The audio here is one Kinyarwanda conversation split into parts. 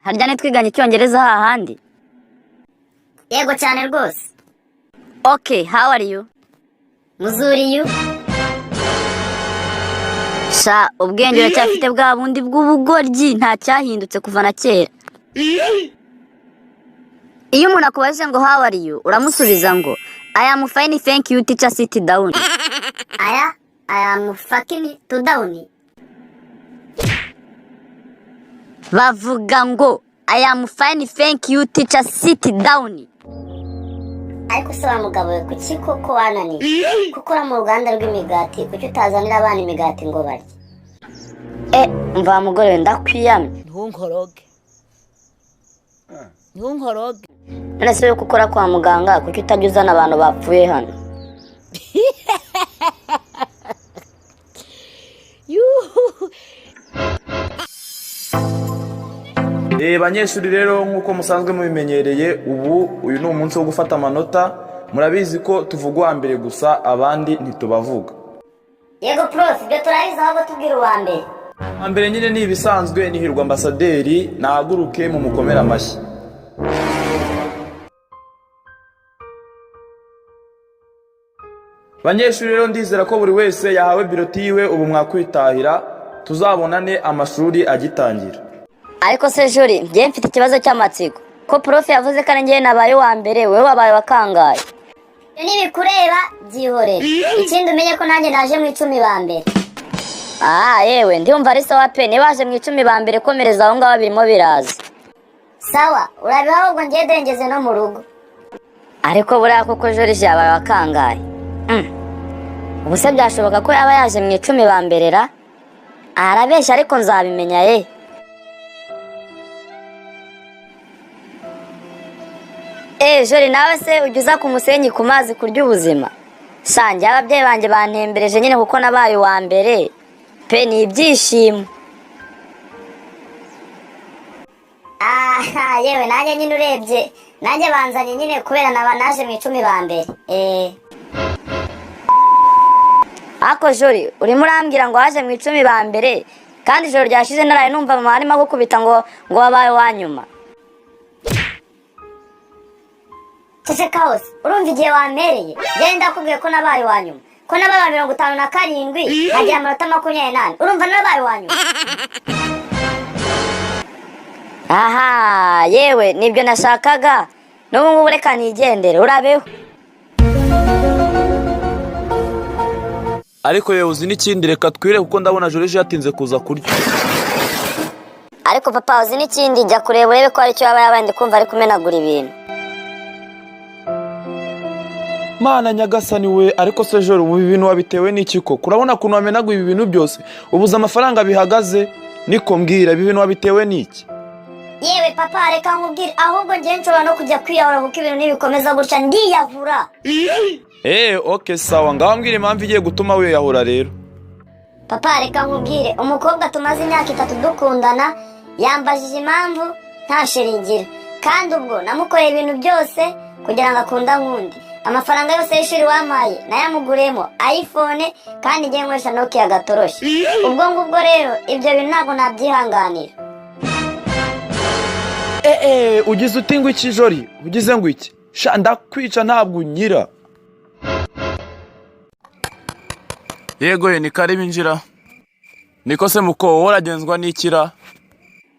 harya nitwiganye icyongereza hahandi? Yego cyane rwose. Okay, how are you? Muzuri you? Sha, ubwenge uracyafite bwa bundi bw'ubugoryi, nta cyahindutse kuva na kera. Iyo umuntu akubaje ngo how are you, uramusubiza ngo I am fine thank you teacher, sit down. I am fucking to down. Bavuga ngo I am fine thank you teacher, sit down. Ariko se wa mugabo we kuki koko wananiye? Kukora mu ruganda rw'imigati, kuki utazanira abana imigati ngo barye? Mva mugore we ndakwiyamye. Ntunkoroge. None se yuko ukora kwa muganga kuki utajya uzana abantu bapfuye hano? Banyeshuri rero nkuko musanzwe mubimenyereye, uyu ni umunsi wo gufata amanota. Murabizi ko tuvuga mbere gusa, abandi ntitubavuga. Yego prof, ibyo turahiza aho tubwira uwambere. Ambere nyine ni ibisanzwe, ni Hirwa Ambasaderi, nahaguruke mu mukomera amashyi. Banyeshuri rero ndizera ko buri wese yahawe biroti yiwe, ubu mwakwitahira, tuzabonane amashuri agitangira. Ariko se Juri, njye mfite ikibazo cy'amatsiko. Ko prof yavuze ko njye nabaye wa mbere, wewe wabaye wakangaye. Nibikureba byihorere. Ikindi umenye ko nanjye naje mu 10 ba mbere. Yewe ndumva ari sawa pe, ni baje mu 10 ba mbere, komereza aho ngaho birimo biraza. Sawa, urabiha ahubwo njye dengeze no mu rugo. Ariko buriya koko Juri yabaye wakangaye. Ubuse byashoboka ko yaba yaje mu 10 ba mbere ra? Arabeshya ariko nzabimenya ye. Jori nawe se ujya ku musenyi ku mazi kurya ubuzima? Sanjye ababyeyi banjye bantembereje nyine kuko nabaye wa mbere pe, ni ibyishimo. Yewe nanjye nyine urebye, nanjye banzanye nyine kubera naje mu 10 ba mbere. Ako Jori, urimo urambwira ngo waje mu 10 ba mbere kandi ijoro ryashize naraye numva mama arimo gukubita ngo wabaye wa nyuma. Tese kaos, urumva igihe wampereye? Genda ndakubwiye ko nabaye wa nyuma. Ko nabaye 57 hagiye amanota 28. Urumva nabaye wa nyuma. Yewe nibyo nashakaga. N'ubu ngubu reka nigendere, urabeho. Ariko yewe uzi n'ikindi, reka twire kuko ndabona Joriji yatinze kuza kurya. Ariko papa uzi n'ikindi, jya kureba urebe ko ari cyo yaba yabandi kumva ari kumenagura ibintu. Mana nyagasani we, ariko se Joro ubu ibintu wabitewe n'iki koko? Urabona kuntu wamenaguye ibi bintu byose, ubuza amafaranga bihagaze. Niko mbwira, ibi bintu wabitewe n'iki? Yewe papa reka nkubwire, ahubwo ngiye nshobora no kujya kwiyahura kuko ibintu nibikomeza gutya ndiyahura. Okay sawa, ngaho mbwira impamvu igiye gutuma wiyahura rero. Papa reka nkubwire, umukobwa tumaze imyaka 3 dukundana yambajije impamvu nta sheringira, kandi ubwo namukoreye ibintu byose kugira ngo akunda nkundi. Amafaranga yose y'ishuri wampaye nayamuguremo iPhone kandi ngiye nkoresha Nokia gatoroshye. Ubwo ngubwo rero ibyo bintu ntabwo nabyihanganira. Ugize uti ngo iki Jori? Ugize ngo iki? Sha ndakwica ntabwo unyira. Yego ni karibu injira. Niko se muko waragenzwa n'ikira?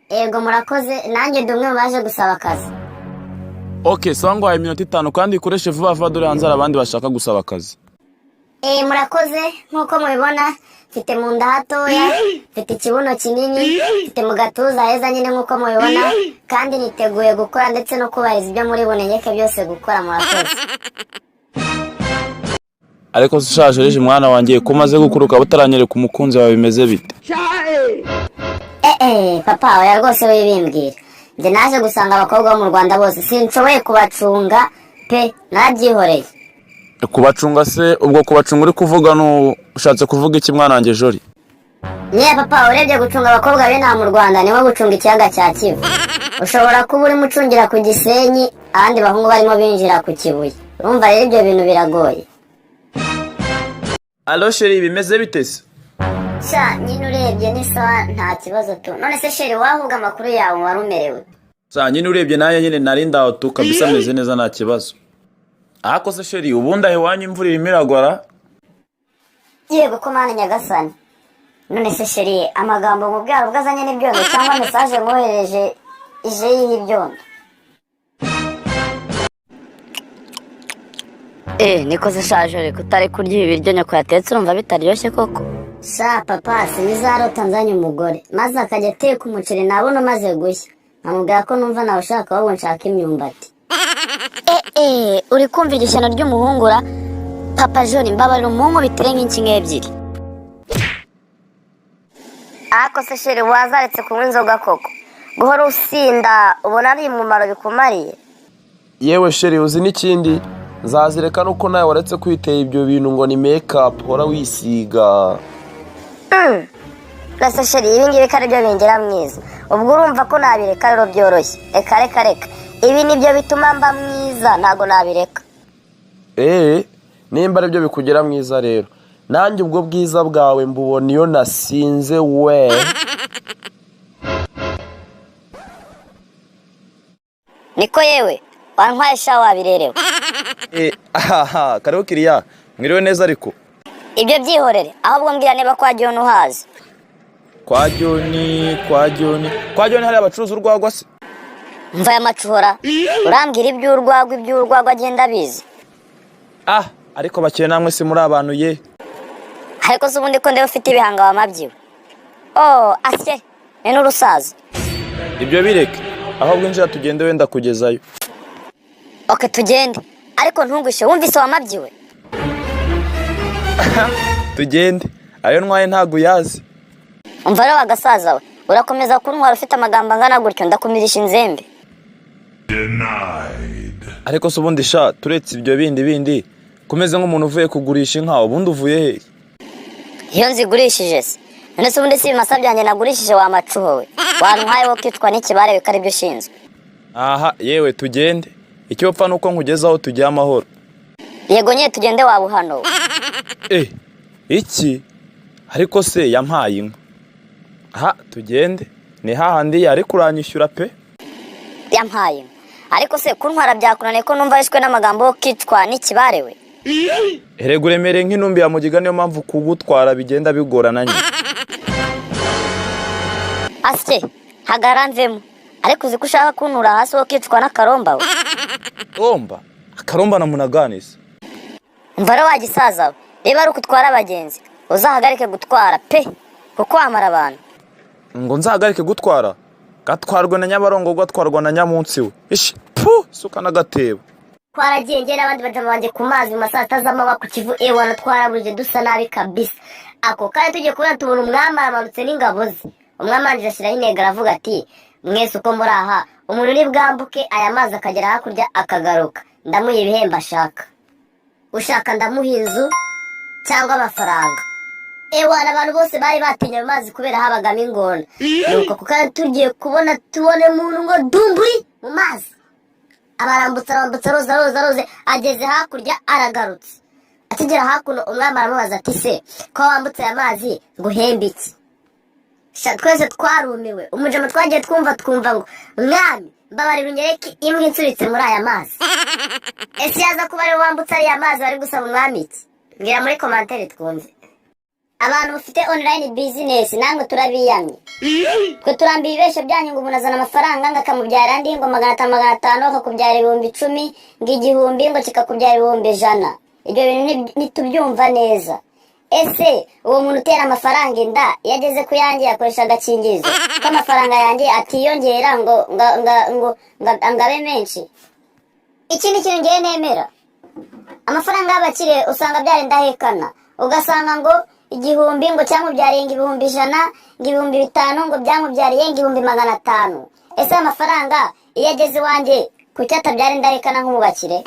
Yego murakoze, nanjye ndumwe baje gusaba akazi. Okay, so ngo 5 kandi ikoreshe vuba vuba, dore hanzara abandi bashaka gusaba akazi. Murakoze, nkuko mubibona mfite mu nda hatoya, mfite ikibuno kinini, mfite mu gatuza heza nyine nkuko mubibona, kandi niteguye gukora ndetse no kubahiriza ibyo muri bunegeke byose gukora. Murakoze. Ariko Joriji mwana wanjye, kumaze gukuruka butaranyereka umukunzi wawe bimeze bite? Papa oya rwose wibimbwira. Nje naje gusanga abakobwa bo mu Rwanda bose, sinshoboye kubacunga pe, nabyihoreye. Kubacunga se? Ubwo kubacunga uri kuvuga no ushatse kuvuga iki mwana wanjye Jori? Papa urebye gucunga abakobwa bene mu Rwanda niho gucunga ikiyaga cya Kivu. Ushobora kuba uri mucungira ku Gisenyi, abandi bahungu barimo binjira ku Kibuye. Urumva rero ibyo bintu biragoye. Allo Sheri, bimeze bite se? sha nyine urebye ni sawa nta kibazo tu. None se sheri wahuga amakuru yawe wari umerewe? Sa nyine urebye naye nyine nari ndaho tu kabisa meze neza nta kibazo. Ako se sheri ubundi ahe wanyu imvura irimo iragwara? Yego ko mana nyagasani. None se sheri amagambo mu bwaro bwazanye n'ibyondo cyangwa message mwohereje ije y'ibyondo? niko se shajore kutari kurya ibi biryo nyoko yatetse urumva bitaryoshye koko? Sha papa sinizarota nzanye umugore maze akajya ateka umuceri nabona maze gushya nkamubwira ko numva nawe ushaka wowe nshaka imyumbati. Uri kumva igishano ry'umuhungura? Papa Joni mbabarira umuhungu bitire nk'inshinga ebyiri. Ako se sheri wazaretse kunywa inzoga koko? Guhora usinda ubona ari umumaro bikumariye? Yewe sheri uzi n'ikindi nzazireka nuko nawe waretse kwiteye ibyo bintu ngo ni make up hora wisiga. Rasa sheri ibi ngibi kari byo bingera mwiza. Ubwo urumva ko nabireka rero byoroshye. Reka. Ibi nibyo bituma mba mwiza ntago nabireka. Nimba ari byo bikugera mwiza rero. Nanjye ubwo bwiza bwawe mbubona iyo nasinze we. Niko yewe wantwaye sha wabirerewe. Kariho kiriya mwiriwe neza ariko. Ibyo byihorere ahubwo mbwira niba kwa John uhazi. Kwa John hari abacuruza urwagwa se? Mva ya macuhora urambwira iby'urwagwa agenda bizi. Ariko bakeye namwe si muri abantu ye. Ariko se ubundi ko ndeba ufite ibihanga wamabyiwe. Asye ni n'urusaza. Ibyo bireke ahubwo njya tugende wenda kugezayo. Tugende ariko ntungwishe wumvise wamabyiwe. Tugende ayo ntwaye ntago yazi. Umva rero wagasaza we urakomeza kuntwara ufite amagambo angana gutyo ndakumirisha inzembe. Ariko se ubundi sha turetse ibyo bindi kumeze nk'umuntu uvuye kugurisha inka ubundi uvuye he? Iyo nzigurishije se none se ubundi si ibimasa byanjye nagurishije wa macuho we wantwaye wo kwitwa n'ikibare bikari byo ushinzwe. Yewe tugende icyo upfa nuko nkugezaho tujya amahoro. Yego nye tugende waba hano. Iki ariko se yampaye inka. Tugende ni hahandi yari kuranyishyura pe. Yampaye ariko se kuntwara byakunaniye ko numva yishwe n'amagambo yo kwitwa n'ikibare we. Erega uremere nk'intumbi ya mugiga niyo mpamvu kugutwara bigenda bigorana nyine. Asye hagaranvemo ariko uzi ko ushaka kuntura hasi wo kwitwa n'akaromba we. Akaromba na munaganise. Umva rero wagisaza we reba ari ukutwara abagenzi uzahagarike gutwara pe kuko wamara abantu. Ngo nzahagarike gutwara? Gatwarwa na Nyabarongo gatwarwa na Nyamunsi we. Suka n'agatebo. Twaragiye nge n'abandi bajama banje ku mazi mu masaha atazamanywa ku Kivu ewana twaraburije dusa nabi kabisa. Ako kandi tugiye kubona tubona umwami aramanutse n'ingabo ze. Umwami anje ashyiraho intego aravuga ati mwese uko muri aha umuntu ni bwambuke aya mazi akagera hakurya akagaruka ndamuha ibihembo ashaka. Ushaka ndamuha inzu cyangwa amafaranga. Ewana abantu bose bari batinya mu mazi kubera habagamo ingona. Nuko kuko tugiye tubone umuntu ngo dumburi mu mazi. Abarambutsa roza ageze hakurya aragarutse. Akigera hakuno umwami aramubaza ati se ko wambutse aya mazi nguhembe iki? Twese twarumiwe umujama twagiye twumva ngo mwami mbabarira unyereke imbwa insuritse muri aya mazi. Ese yaza kuba ari wambutse ariya mazi bari gusaba umwami iki? Mbwira muri commentaire twumve. Abantu bafite online business namwe turabiyamye. Twe turambiye ibesho byanyu ngo umuntu azana amafaranga ngakamubyara andi ngo 500 akakubyara 10,000 ng'igihumbi ngo kikakubyara 100. Ibyo bintu ntitubyumva neza. Ese uwo muntu utera amafaranga inda yageze kuyangiye akoresha agakingirizo ko amafaranga yanjye atiyongera ngo ngabe menshi. Ikindi kintu ngiye nemera amafaranga y'abakire usanga byari ndahekana ugasanga ngo igihumbi ngo cyamubyariye ngo 100 ngo 500 ngo byamubyariye ngo 500. Ese amafaranga iyo ageze wanje kuki atabyara ndahekana nk'umubakire?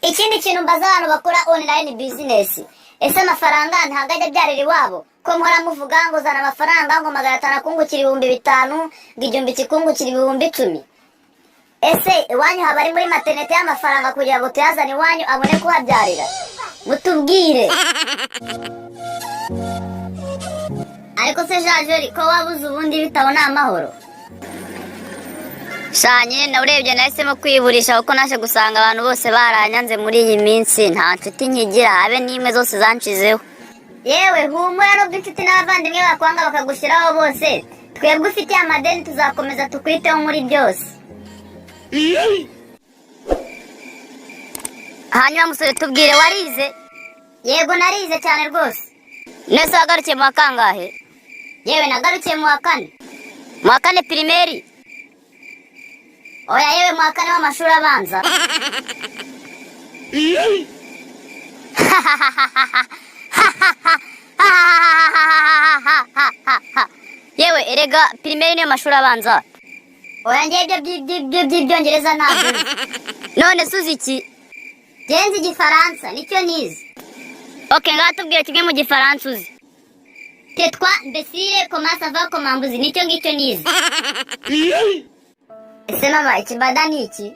Ikindi kintu mbaza abantu bakora online business, ese amafaranga ntabwo ajya byarira iwabo ko muhora muvuga ngo zana amafaranga ngo 500 kungukira 5,000 ngo igihumbi kikungukira 10,000. Ese iwanyu haba ari muri maternete y'amafaranga kugira ngo tuyazane iwanyu abone kuhabyarira? Mutubwire. ariko se jajori ko wabuze ubundi bitabo ni amahoro? shanye na urebye nahisemo kwiburisha kuko naje gusanga abantu bose baranyanze muri iyi minsi, nta nshuti nkigira habe n'imwe zose zanshizeho. Yewe humura n'ubwo inshuti n'abavandimwe bakwanga bakagushyiraho bose, twebwe ufitiye amadeni tuzakomeza tukwiteho muri byose. Hanyuma musore tubwire warize? Yego narize cyane rwose. Nese wagarukiye mu wa kangahe? Yewe nagarukiye mu wa 4. Mu wa 4 primaire? Oya yewe mu wa 4 w'amashuri abanza. Yewe erega primaire niyo mashuri abanza. Oya ngiye ibyo by'ibyongereza ntabwo. None suzi iki? Genzi igifaransa nicyo nize. Okay, ngaho tubwire kimwe mu gifaransa uzi. Tetwa imbesire comment ça va comment mbuzi nicyo ngicyo nize. Ese mama ikibada ni iki?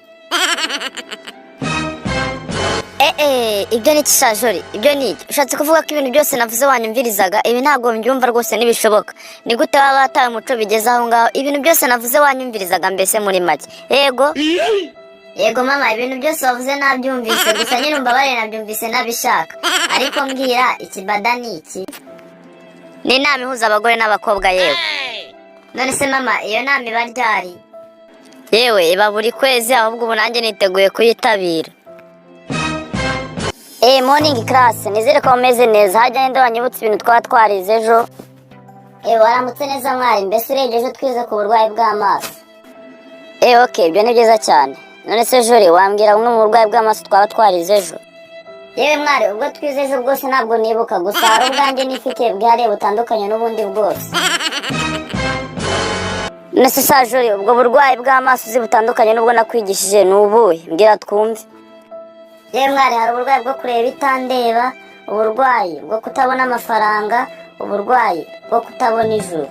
Ibyo ni iki shajori? Ibyo ni iki? Ushatse kuvuga ko ibintu byose navuze wanyumvirizaga? Ibi ntabwo mbyumva rwose n'ibishoboka. Ni gute waba wataye umuco bigeze aho ngaho? Ibintu byose navuze wanyumvirizaga mbese muri make? Yego? Yego mama, ibintu byose wavuze nabyumvise, gusa nyine umbabarire nabyumvise nabishaka. Ariko mbwira ikibada ni iki? Ni inama ihuza abagore n'abakobwa yewe. None se mama iyo nama iba ryari? Yewe iba buri kwezi, ahubwo ubu nanjye niteguye kuyitabira. Morning class, nizere ko umeze neza. Hajya nde wanyibutse ibintu twarize ejo? Waramutse neza mwari, mbese urebye ejo twize ku burwayi bw'amaso. Okay, ibyo ni byiza cyane. None se jori wambwira bumwe mu burwayi bw'amaso twarize ejo? Yewe mwari, ubwo twize ejo bwose ntabwo nibuka, gusa hari ubwanjye nifite bwihariye butandukanye n'ubundi bwose. Nese sa jori ubwo burwayi bw'amaso uzi butandukanye n'ubwo nakwigishije ni ubuhe? Mbwira twumve. Yewe mwari, hari uburwayi bwo kureba itandeba, uburwayi bwo kutabona amafaranga, uburwayi bwo kutabona ijuru.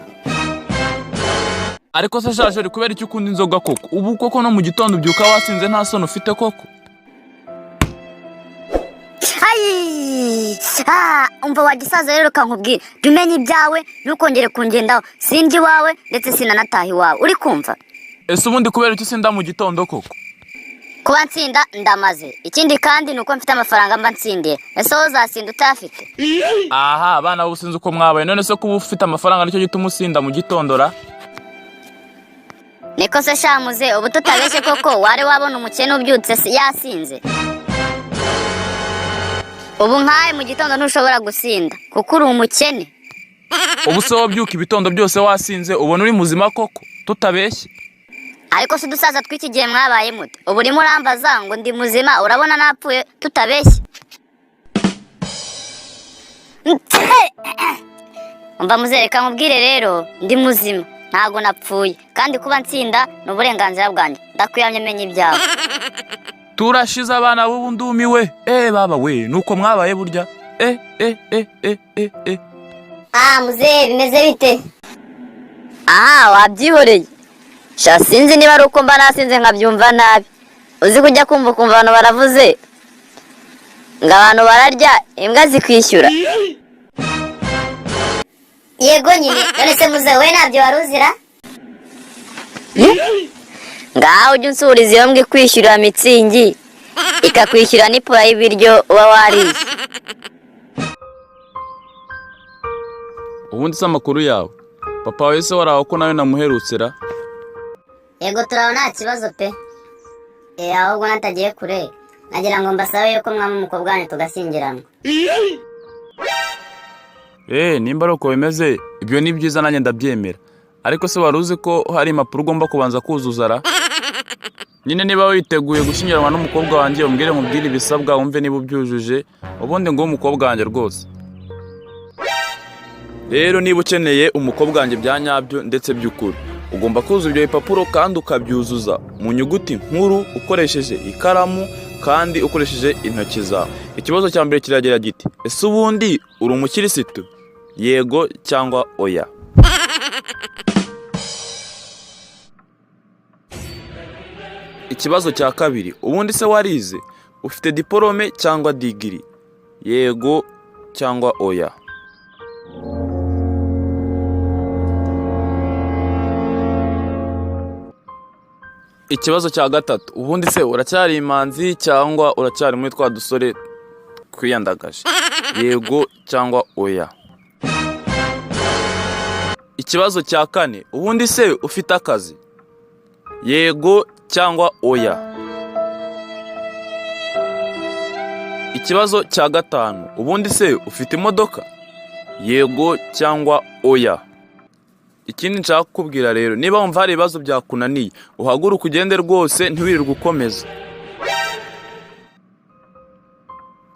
Ariko se shajori kubera icyo ukunda inzoga koko? Ubu koko no mu gitondo ubyuka wasinze nta sono ufite koko? Umva wagisaza rero kankubwira, dumenye ibyawe ntukongere kungendaho. Sindi wawe ndetse sinanataha iwawe. Uri kumva? Ese ubundi kubera icyo sinda mu gitondo koko? Kuba nsinda ndamaze. Ikindi kandi nuko mfite amafaranga mba nsindiye. Ese wowe uzasinda utayafite? Aha, abana bo sinzi uko mwabaye. None se kuba ufite amafaranga nicyo gituma usinda mu gitondora? Niko se shamuze, ubu tutabeshye koko wari wabona umukene ubyutse yasinze? Ubu nkaye mu gitondo ntushobora gusinda kuko uri umukene. Ubu se wabyuka ibitondo byose wasinze ubona uri muzima koko? Tutabeshye. Ariko se dusaza tw'iki gihe mwabaye mute? Ubu urimo urambaza ngo ndi muzima, urabona napfuye? Tutabeshye. Umva muzereka nkubwire rero, ndi muzima ntago napfuye, kandi kuba nsinda ni uburenganzira bwanjye. Ndakwiyamye menye ibyawe. Turashize abana b'ubu ndumiwe. Baba we nuko mwabaye burya. Muze bimeze bite? Wabyihoreye. Sha sinzi niba ari uko mba nasinze nkabyumva nabi. Uzi kujya kumva ukumva abantu baravuze ngo abantu bararya imbwa zikwishyura. Yego nyine, none se muze we nabyo waruzira? Ngaho ujya unsuriza iyo mbwa ikwishyurira mitsingi ikakwishyura n'ipura y'ibiryo uba wariye. Ubundi se amakuru yawe? Papa wawe se waraho ko nawe namuherutsera? Yego turaho nta kibazo pe. Ahubwo natagiye kure, nagira ngo mbasabe yuko mwama umukobwa wanyu tugashyingiranwa. Nimba ari uko bimeze ibyo ni byiza nanjye ndabyemera. Ariko se wari uzi ko hari impapuro ugomba kubanza kuzuza ra? Nyine niba witeguye gushyingiranwa n'umukobwa wanjye umbwire nkubwire ibisabwa wumve niba ubyujuje, ubundi ngo umukobwa wanjye rwose. Rero niba ukeneye umukobwa wanjye bya nyabyo ndetse by'ukuri, ugomba kuzuza ibyo bipapuro kandi ukabyuzuza mu nyuguti nkuru ukoresheje ikaramu kandi ukoresheje intoki zawe. Ikibazo cya mbere kiragira giti: ese ubundi uri umukirisitu? Yego cyangwa oya? Ikibazo cya kabiri: ubundi se warize? Ufite diplome cyangwa digiri? Yego cyangwa oya? Ikibazo cya gatatu, ubundi se uracyari imanzi cyangwa uracyari muri twa dusore twiyandagaje? Yego cyangwa oya. Ikibazo cya kane, ubundi se ufite akazi? Yego cyangwa oya. Ikibazo cya gatanu, ubundi se ufite imodoka? Yego cyangwa oya. Ikindi nshaka kukubwira rero, niba wumva hari ibibazo byakunaniye, uhaguruka ugende rwose ntiwirirwe ukomeza.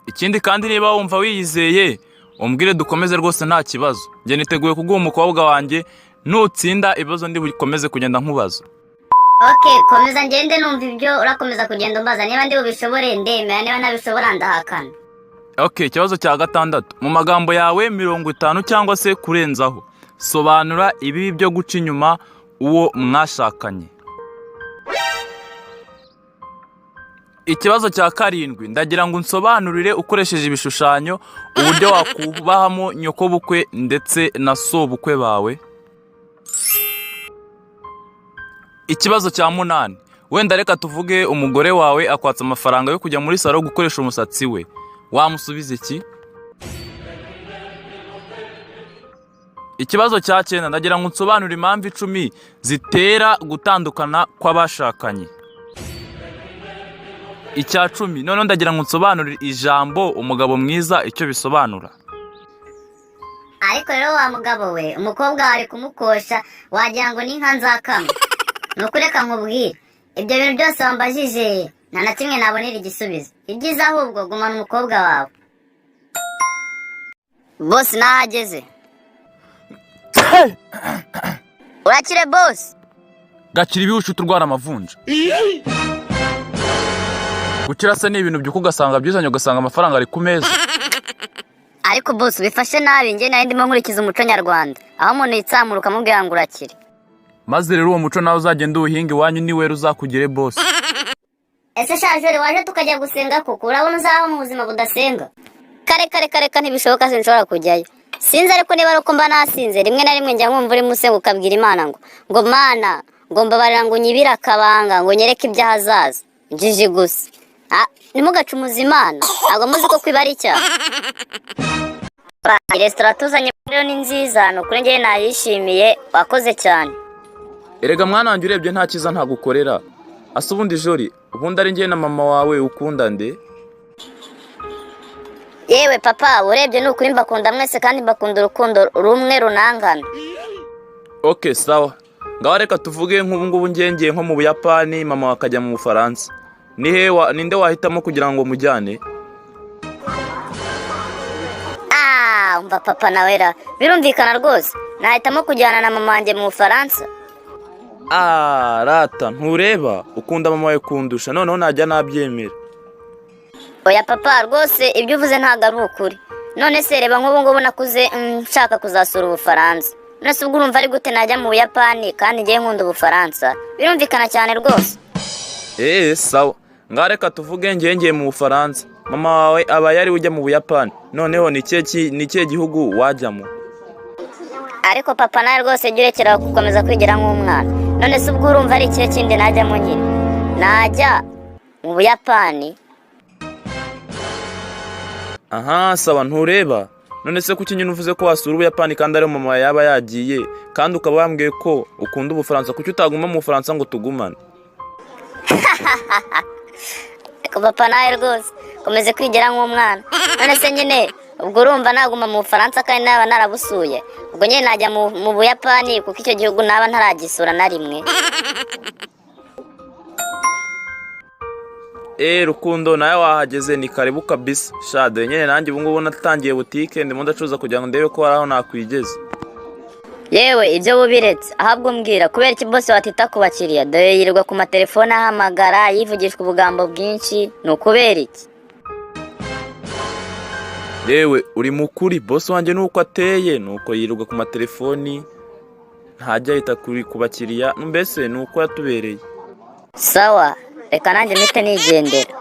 Ikindi kandi niba wumva wiyizeye, umbwire dukomeze rwose nta kibazo. Njye niteguye kuguha umukobwa wanjye, nutsinda ibibazo ndi bukomeze kugenda nkubaza. Okay, komeza ngende numva ibyo urakomeza kugenda umbaza. Niba ndi bubishobore ndemera, niba ntabishobora ndahakana. Okay, ikibazo cya gatandatu, mu magambo yawe 50 cyangwa se kurenzaho, sobanura ibi byo guca inyuma uwo mwashakanye. Ikibazo cya karindwi, ndagira ngo unsobanurire ukoresheje ibishushanyo uburyo wakubahamo nyokobukwe ndetse na sobukwe bawe. Ikibazo cya munani, wenda reka tuvuge umugore wawe akwatsa amafaranga yo kujya muri salo gukoresha umusatsi we, wamusubiza iki? Ikibazo cya 9, ndagira ngo unsobanurire impamvu 10 zitera gutandukana kw'abashakanye. Icya 10, none ndagira ngo unsobanurire ijambo umugabo mwiza icyo bisobanura. Ariko rero wa mugabo we, umukobwa ari kumukosha wagira ngo ni nka nzakama. Nukureka nkubwire, ibyo bintu byose wambajije nta na kimwe nabonera igisubizo. Ibyiza ahubwo gumana umukobwa wawe. Boss nahageze. Urakire boss? Gakira ibihushu turwara amavunja. Gukira se ni ibintu byuko ugasanga byizanye ugasanga amafaranga ari ku meza. Ariko boss bifashe nabi, nge nayo ndimo nkurikiza umuco nyarwanda, aho umuntu yitsamuruka mubwira ngo urakire. Maze rero uwo muco nawe uzagenda uhinga iwanyu ni wera uzakugire boss. Ese shajore waje tukajya gusenga kuko urabona uzaho mu buzima budasenga? Kare ntibishoboka, sinshobora kujyayo. Sinzi ariko niba ari uko mba nasinze, rimwe na rimwe njya nkumva uri musenga ukabwira Imana ngo Mana, ngo mbabarira ngo nyibira akabanga, ngo nyereke ibyahazaza. Njiji gusa. Nimugacumuza Imana, ntabwo muzi ko kwiba ari icyaha. Restaurant tuzanye rero ni nziza, nukuri ngewe nayishimiye, wakoze cyane. Erega mwana wanjye urebye nta kiza ntagukorera. Asa ubundi Jori, ubundi ari ngewe na mama wawe ukunda nde? Yewe papa, urebye nukuri mbakunda mwese kandi mbakunda urukundo rumwe runangana. Okay, sawa. Ngaho reka tuvuge nk'ubu ngiye nko mu Buyapani, mama wakajya mu Bufaransa. Ninde wahitamo kugira ngo mujyane? Umva papa nawera, birumvikana rwose. Nahitamo kujyana na mama wanjye mu Bufaransa. Rata, ntureba ukunda mama wawe kundusha, noneho najya nabyemera. Oya papa, rwose ibyo uvuze ntabwo ari ukuri. None se reba nk'ubu ngubu nakuze nshaka kuzasura Ubufaransa. None se ubwo urumva ari gute najya mu Buyapani kandi ngiye nkunda Ubufaransa? Birumvikana cyane rwose. Sawa. Ngaho reka tuvuge ngiye mu Bufaransa. Mama wawe aba yari ujya mu Buyapani. Noneho ni ikihe gihugu wajyamo? Ariko papa nawe rwose jya urekera gukomeza kwigira nk'umwana. None se ubwo urumva ari ikihe kindi najyamo nyine? Najya mu Buyapani. Aha, sawa ntureba. None se kuki nyine uvuze ko wasura Ubuyapani kandi ari mama yaba yagiye, kandi ukaba wambwiye ko ukunda Ubufaransa, kuki utaguma mu Bufaransa ngo tugumane? Ariko papa nawe rwose komeze kwigira nk'umwana. None se nyine ubwo urumva naguma mu Bufaransa kandi naba narabusuye, ubwo nyine najya mu Buyapani kuko icyo gihugu naba ntaragisura na rimwe. Rukundo nawe wahageze ni karibu kabisa. Shade nyine nanjye ubu ngubu natangiye butike, ndimo ndacuruza kugira ngo ndebe ko hari aho nakwigeze. Yewe ibyo bubiretse, ahabwo mbwira kubera iki boss watita ku bakiriya? Dore yirirwa ku matelefone ahamagara yivugishwa ubugambo bwinshi, ni ukubera iki? Yewe uri mukuri, boss wanjye nuko ateye, nuko yirirwa ku matelefoni, ntajya yita ku bakiriya, mbese nuko yatubereye. Sawa, reka nanjye mpite nigendera.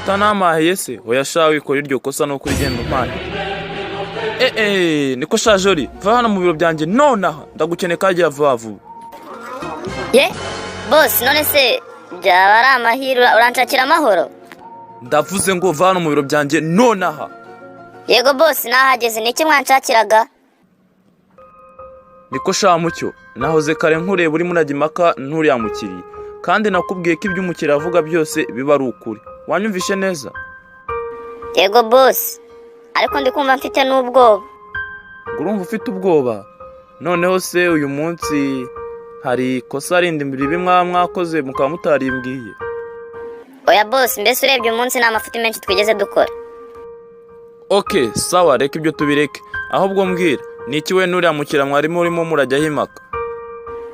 Utanamahiye se? Oya sha wikora iryo kosa no kuri genda umpaye. Niko sha Jori, va hano mu biro byanjye nonaha, ndagukeneye kagiye vuba vuba. boss none se byaba ari amahirwe uranshakira amahoro? ndavuze ngo vana mu biro byanjye nonaha. Yego boss nahageze, niki mwanshakiraga? Niko sha Mucyo, nahoze kare nkureba uri munajya impaka nturiya mukiriya, kandi nakubwiye ko ibyo umukiriya avuga byose biba ari ukuri. Wanyumvishe neza? Yego boss, ariko ndi kumva mfite n'ubwoba. Urumva ufite ubwoba? Noneho se uyu munsi hari ikosa rindi ribi mwakoze mukaba mutarimbwiye? Oya boss, mbese urebye umunsi nta mafuti menshi twigeze dukora. Okay, sawa, reka ibyo tubireke. Ahubwo mbwira, niki we nuriya mukiriya mwarimo urimo murajyaho impaka?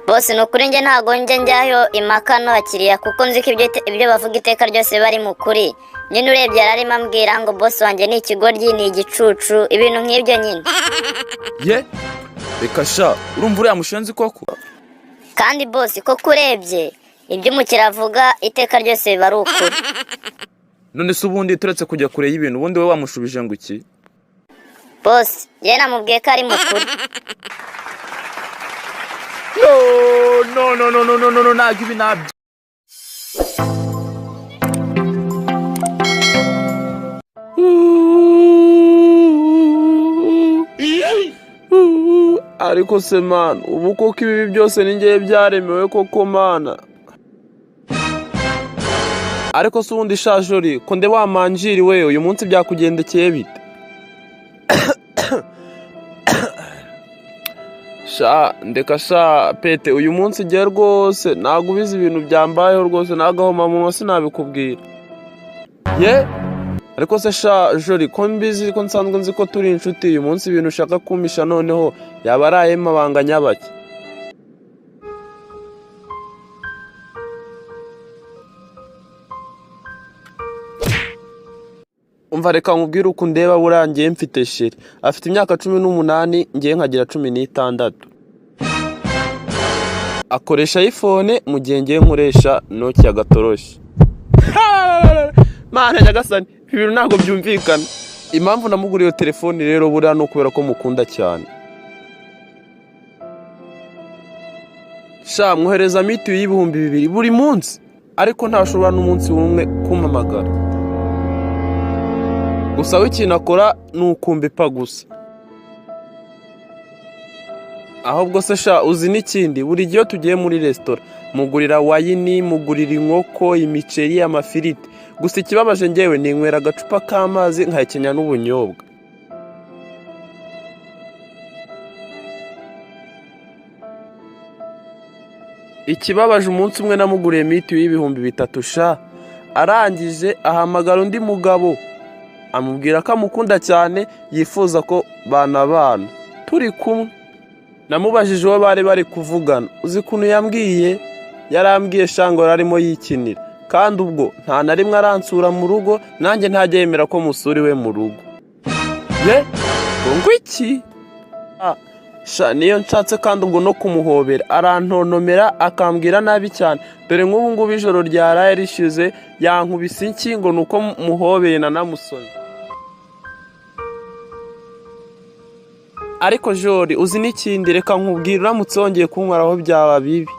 Boss nukuri nge ntago njyayo impaka n'abakiriya kuko nzi ko ibyo bavuga iteka ryose bari mu kuri. Nyine urebye yararimo ambwira ngo boss wanjye ni ikigoryi, ni igicucu, ibintu nk'ibyo nyine. Ye? Reka sha, urumva uriya mushenzi koko? Kandi boss koko urebye ibyo umukiriya avuga iteka ryose biba ari ukuri. None se ubundi turetse kujya kure y'ibintu, ubundi we wamushubije ngo iki? Boss, ye namubwiye ko ari mukuri. No, ntabwo ibi nabyo. Ariko se man, ubu koko ibi byose ni ngiye byaremewe koko mana? Ariko se ubundi shajori, ko nde wamanjiri we, uyu munsi byakugendekeye bite? Sha, ndeka sha pete, uyu munsi giye rwose ntabwo ubizi ibintu byambayeho rwose, nagahoma mu maso nabikubwira. Ye? Ariko se sha jori, ko mbizi ko nsanzwe nzi ko turi inshuti, uyu munsi ibintu ushaka kumpisha noneho yaba ari ay'amabanga nyabaki? Umva reka nkubwire uko ndeba burangiye mfite sheri. Afite imyaka 18, ngiye nkagira 16. Akoresha iPhone mu gihe ngiye nkoresha Nokia gatoroshi. Mana nyagasani, ibintu ntabwo byumvikana. Impamvu namuguriye telefone rero buriya no kubera ko mukunda cyane. Sha mwohereza miti y'ibihumbi 2 buri munsi, ariko ntashobora n'umunsi umwe kumpamagara. Gusa w'ikintu akora ni ukumbipa gusa. Ahubwo se sha uzi n'ikindi, buri gihe tugiye muri restaurant mugurira wayini, mugurira inkoko, imiceri, amafiriti. Gusa ikibabaje ngewe ninywera agacupa k'amazi nkahekenya n'ubunyobwa. Ikibabaje umunsi umwe namuguriye miti y'ibihumbi 3 sha, arangije ahamagara undi mugabo amubwira ko amukunda cyane, yifuza ko banabana. Turi kumwe namubajije uwo bari kuvugana, uzi kuntu yambwiye? Yarambwiye shango arimo yikinira, kandi ubwo nta na rimwe aransura mu rugo, nanjye ntajya yemera ko musuriwe mu rugo. Ye? Ngo iki? Sha niyo nshatse kandi ubwo no kumuhobera arantontomera akambwira nabi cyane, dore nk'ubu ngubu ijoro ryaraye rishize yankubise iki ngo nuko muhobeye na namusoni. Ariko jori uzi n'ikindi, reka nkubwira uramutse wongeye kunkwaraho byaba bibi.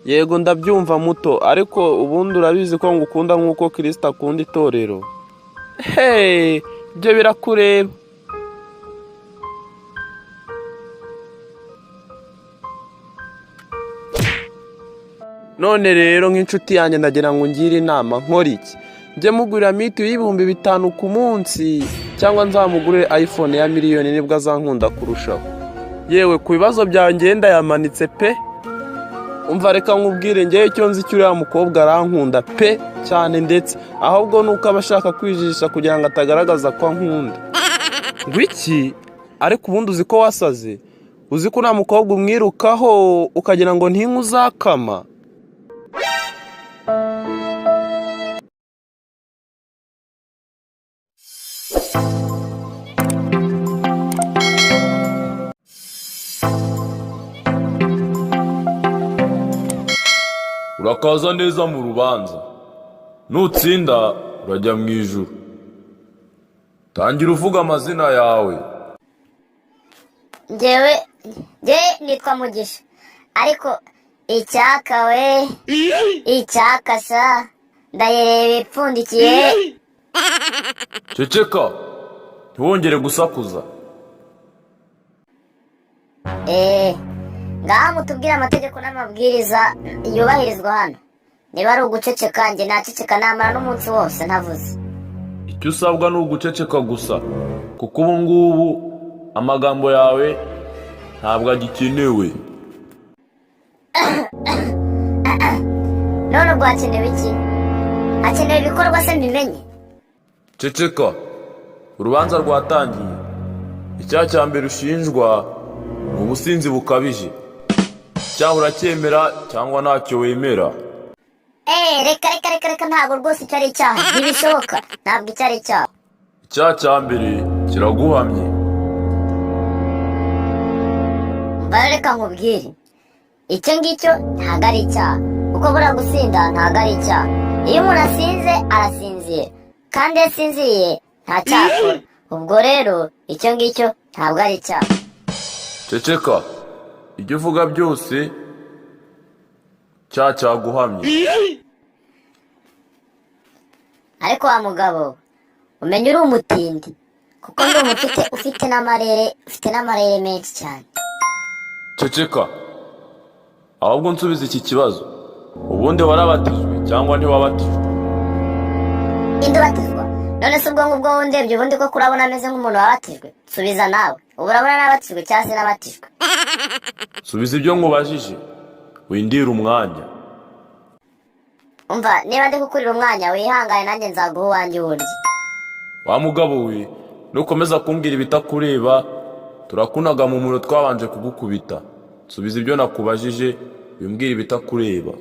Yego ndabyumva muto, ariko ubundi urabizi ko ngukunda nk'uko Kristo akunda itorero. Hey, ibyo birakureba. None rero nk'inshuti yanjye ndagira ngo ngire inama, nkora iki? Njye mugurira miti y'ibihumbi 5 ku munsi, cyangwa nzamugurire iPhone ya miliyoni nibwo azankunda kurushaho? Yewe ku bibazo byawe ngenda yamanitse pe. Umva reka nkubwire, ngewe icyo nzi cy'uriya mukobwa arankunda pe cyane, ndetse ahubwo nuko abashaka kwijisha kugira ngo atagaragaza ko ankunda. Ngwiki? Ariko ubundi uzi ko wasaze? Uzi ko nta mukobwa umwirukaho ukagira ngo ntinka uzakama? Urakaza neza mu rubanza, nutsinda urajya mu ijuru. Tangira uvuga amazina yawe. Njye nitwa Mugisha, ariko icyaka we, icyaka sha, ndayireba ipfundikiye. ceceka ntiwongere gusakuza. Ngaha mutubwire amategeko n'amabwiriza yubahirizwa hano. Niba ari uguceceka njye naceceka namara n'umunsi wose ntavuze. Icyo usabwa ni uguceceka gusa, kuko ubu ngubu amagambo yawe ntabwo agikenewe. None ubwo hakenewe iki? Hakenewe ibikorwa se mbimenye? Ceceka, urubanza rwatangiye. Icyaha cya mbere ushinjwa ni ubusinzi bukabije. Icyaha uracyemera cyangwa ntacyo wemera? Reka ntabwo rwose icyo ari icyaha. Ntibishoboka, ntabwo icyo ari icyaha. Icyaha cya mbere kiraguhamye. Mbaye reka nkubwire, icyo ngicyo ntabwo ari icyaha, kuko buriya gusinda ntabwo ari icyaha. Iyo umuntu asinze arasinzira, kandi iyo asinziriye nta cyaha akora. Ubwo rero icyo ngicyo ntabwo ari icyaha. Ceceka, ibyo uvuga byose cyaha cyaguhamye. Ariko wa mugabo, umenya uri umutindi, kuko ndi ufite n'amarere menshi cyane. Ceceka, ahubwo nsubiza iki kibazo. Ubundi warabatijwe cyangwa ntiwabatijwe? Indi ubatizwa? None se ubwo ngubwo wundebye ubundi ko kurabona ameze nk'umuntu wabatijwe? Subiza nawe, ubu urabona nabatijwe cyangwa se nabatijwe? Subiza ibyo nkubajije, windira umwanya. Umva, niba ndi kukurira umwanya wihangane nanjye nzaguha uwanjye wundi. Wa mugabo we, nukomeza kumbwira ibitakureba turakunaga mu muro twabanje kugukubita. Subiza ibyo nakubajije, wimbwira ibitakureba.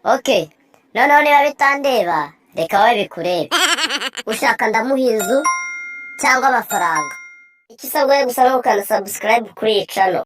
Okay, noneho niba bitandeba reka wowe bikurebe. Ushaka ndamuha inzu cyangwa amafaranga? Icyo usabwa gusa ni ukanda subscribe kuri iyi channel.